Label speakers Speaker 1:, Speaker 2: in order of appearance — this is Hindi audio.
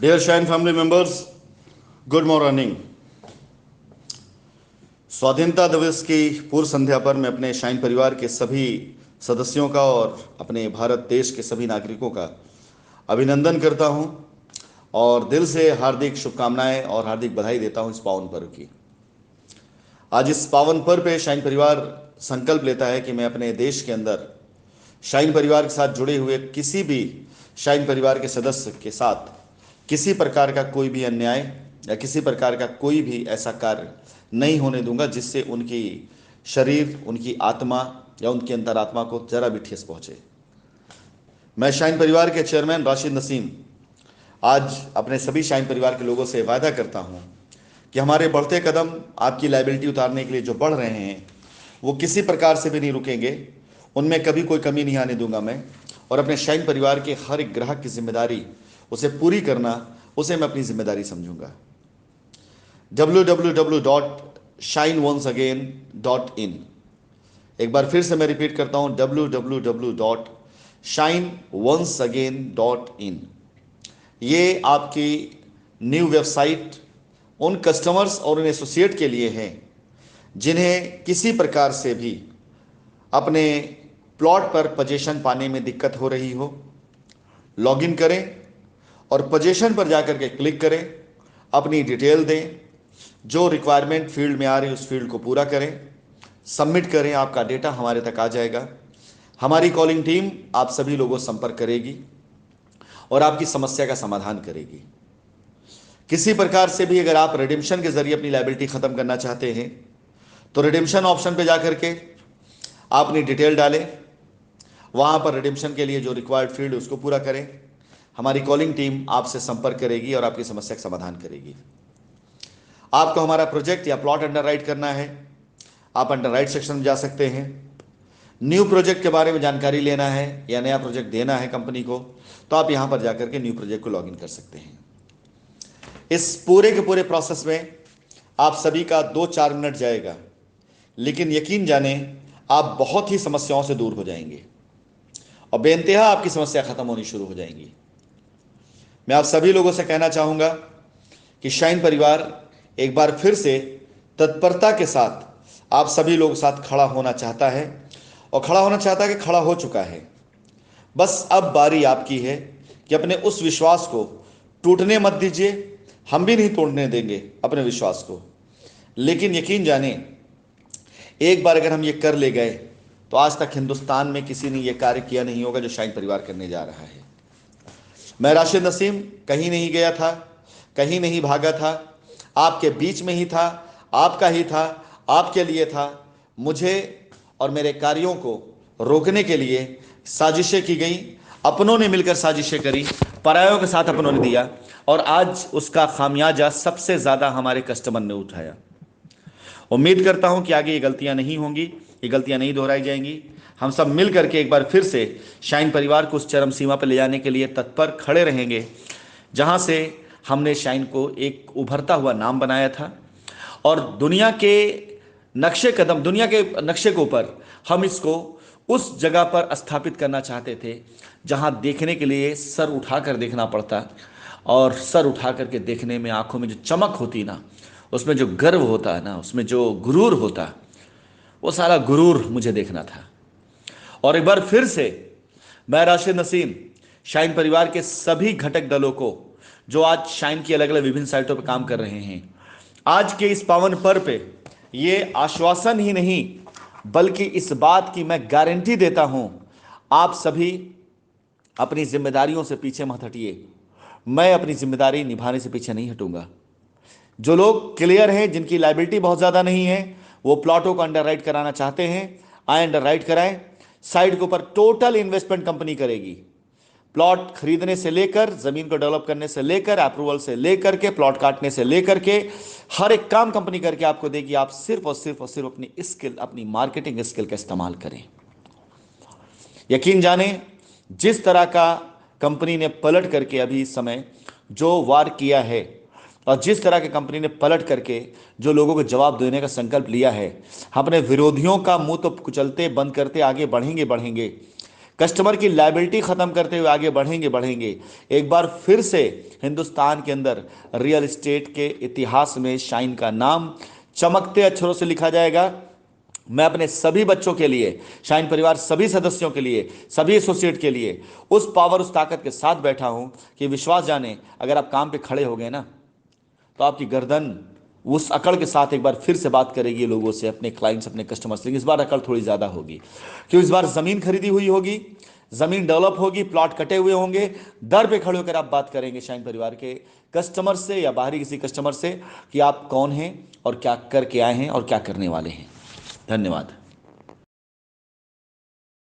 Speaker 1: Dear Shine family members, good morning. स्वाधीनता दिवस की पूर्व संध्या पर मैं अपने शाइन परिवार के सभी सदस्यों का और अपने भारत देश के सभी नागरिकों का अभिनंदन करता हूं और दिल से हार्दिक शुभकामनाएं और हार्दिक बधाई देता हूं इस पावन पर्व की। आज इस पावन पर्व पे शाइन परिवार संकल्प लेता है कि मैं अपने देश के अंदर शाइन परिवार के साथ जुड़े हुए किसी भी शाइन परिवार के सदस्य के साथ किसी प्रकार का कोई भी अन्याय या किसी प्रकार का कोई भी ऐसा कार्य नहीं होने दूंगा जिससे उनकी शरीर, उनकी आत्मा या उनकी अंतरात्मा को जरा भी ठेस पहुंचे। मैं शाइन परिवार के चेयरमैन राशिद नसीम आज अपने सभी शाइन परिवार के लोगों से वादा करता हूं कि हमारे बढ़ते कदम आपकी लायबिलिटी उतारने के लिए जो बढ़ रहे हैं वो किसी प्रकार से भी नहीं रुकेंगे, उनमें कभी कोई कमी नहीं आने दूंगा मैं। और अपने शाइन परिवार के हर एक ग्राहक की जिम्मेदारी उसे पूरी करना, उसे मैं अपनी जिम्मेदारी समझूंगा। www.shineonceagain.in, एक बार फिर से मैं रिपीट करता हूं, www.shineonceagain.in। ये आपकी न्यू वेबसाइट उन कस्टमर्स और उन एसोसिएट के लिए है जिन्हें किसी प्रकार से भी अपने प्लॉट पर पोजीशन पाने में दिक्कत हो रही हो। लॉगिन करें और पोजीशन पर जाकर के क्लिक करें, अपनी डिटेल दें, जो रिक्वायरमेंट फील्ड में आ रही है उस फील्ड को पूरा करें, सबमिट करें, आपका डेटा हमारे तक आ जाएगा। हमारी कॉलिंग टीम आप सभी लोगों से संपर्क करेगी और आपकी समस्या का समाधान करेगी। किसी प्रकार से भी अगर आप रिडेम्पशन के जरिए अपनी लायबिलिटी खत्म करना चाहते हैं तो रिडेम्पशन ऑप्शन पे जाकर के आप अपनी डिटेल डालें, वहां पर रिडेम्पशन के लिए जो रिक्वायर्ड फील्ड उसको पूरा करें। हमारी कॉलिंग टीम आपसे संपर्क करेगी और आपकी समस्या का समाधान करेगी। आपको हमारा प्रोजेक्ट या प्लॉट अंडर राइट करना है, आप अंडर राइट सेक्शन में जा सकते हैं। न्यू प्रोजेक्ट के बारे में जानकारी लेना है या नया प्रोजेक्ट देना है कंपनी को, तो आप यहां पर जाकर के न्यू प्रोजेक्ट को लॉगिन कर सकते हैं। इस पूरे के पूरे प्रोसेस में आप सभी का 2-4 मिनट जाएगा, लेकिन यकीन जाने आप बहुत ही समस्याओं से दूर हो जाएंगे और बेइंतहा आपकी समस्या खत्म होनी शुरू हो जाएंगी। मैं आप सभी लोगों से कहना चाहूंगा कि शाइन परिवार एक बार फिर से तत्परता के साथ आप सभी लोगों के साथ खड़ा होना चाहता है और खड़ा होना चाहता है कि खड़ा हो चुका है। बस अब बारी आपकी है कि अपने उस विश्वास को टूटने मत दीजिए। हम भी नहीं तोड़ने देंगे अपने विश्वास को, लेकिन यकीन जाने एक बार अगर हम ये कर ले गए तो आज तक हिंदुस्तान में किसी ने यह कार्य किया नहीं होगा जो शाइन परिवार करने जा रहा है। मैं राशिद नसीम कहीं नहीं गया था, कहीं नहीं भागा था, आपके बीच में ही था, आपका ही था, आपके लिए था। मुझे और मेरे कार्यों को रोकने के लिए साजिशें की गई, अपनों ने मिलकर साजिशें करी, परायों के साथ अपनों ने दिया और आज उसका खामियाजा सबसे ज़्यादा हमारे कस्टमर ने उठाया। उम्मीद करता हूं कि आगे ये गलतियां नहीं होंगी, ये गलतियां नहीं दोहराई जाएंगी। हम सब मिल करके एक बार फिर से शाइन परिवार को उस चरम सीमा पर ले जाने के लिए तत्पर खड़े रहेंगे जहां से हमने शाइन को एक उभरता हुआ नाम बनाया था और दुनिया के नक्शे के ऊपर हम इसको उस जगह पर स्थापित करना चाहते थे जहां देखने के लिए सर उठाकर देखना पड़ता और सर उठा करके देखने में आंखों में जो चमक होती ना, उसमें जो गर्व होता है ना, उसमें जो गुरूर होता, वो सारा गुरूर मुझे देखना था। और एक बार फिर से मैं राशिद नसीम शाइन परिवार के सभी घटक दलों को जो आज शाइन की अलग अलग विभिन्न साइटों पर काम कर रहे हैं, आज के इस पावन पर्व पे ये आश्वासन ही नहीं बल्कि इस बात की मैं गारंटी देता हूं, आप सभी अपनी जिम्मेदारियों से पीछे मत हटिए। मैं अपनी जिम्मेदारी निभाने से पीछे नहीं हटूंगा। जो लोग क्लियर हैं, जिनकी लायबिलिटी बहुत ज़्यादा नहीं है, वो प्लॉटों को अंडर राइट कराना चाहते हैं, आए अंडर राइट कराएं। साइट के ऊपर टोटल इन्वेस्टमेंट कंपनी करेगी। प्लॉट खरीदने से लेकर, ज़मीन को डेवलप करने से लेकर, अप्रूवल से लेकर के, प्लॉट काटने से लेकर के हर एक काम कंपनी करके आपको देगी। आप सिर्फ और सिर्फ और सिर्फ अपनी स्किल, अपनी मार्केटिंग स्किल का इस्तेमाल करें। यकीन जाने जिस तरह का कंपनी ने पलट करके अभी इस समय जो वार किया है और जिस तरह की कंपनी ने पलट करके जो लोगों को जवाब देने का संकल्प लिया है, हम अपने विरोधियों का मुंह तो कुचलते बंद करते आगे बढ़ेंगे। कस्टमर की लायबिलिटी खत्म करते हुए आगे बढ़ेंगे। एक बार फिर से हिंदुस्तान के अंदर रियल एस्टेट के इतिहास में शाइन का नाम चमकते अक्षरों से लिखा जाएगा। मैं अपने सभी बच्चों के लिए, शाइन परिवार सभी सदस्यों के लिए, सभी एसोसिएट के लिए उस पावर, उस ताकत के साथ बैठा हूं कि विश्वास जाने, अगर आप काम पे खड़े हो गए ना, तो आपकी गर्दन उस अकड़ के साथ एक बार फिर से बात करेगी लोगों से, अपने क्लाइंट्स, अपने कस्टमर्स। लेकिन इस बार अकड़ थोड़ी ज़्यादा होगी, क्योंकि इस बार ज़मीन खरीदी हुई होगी, ज़मीन डेवलप होगी, प्लॉट कटे हुए होंगे। दर पे खड़े होकर आप बात करेंगे शाइन परिवार के कस्टमर से या बाहरी किसी कस्टमर से कि आप कौन हैं और क्या करके आए हैं और क्या करने वाले हैं। धन्यवाद।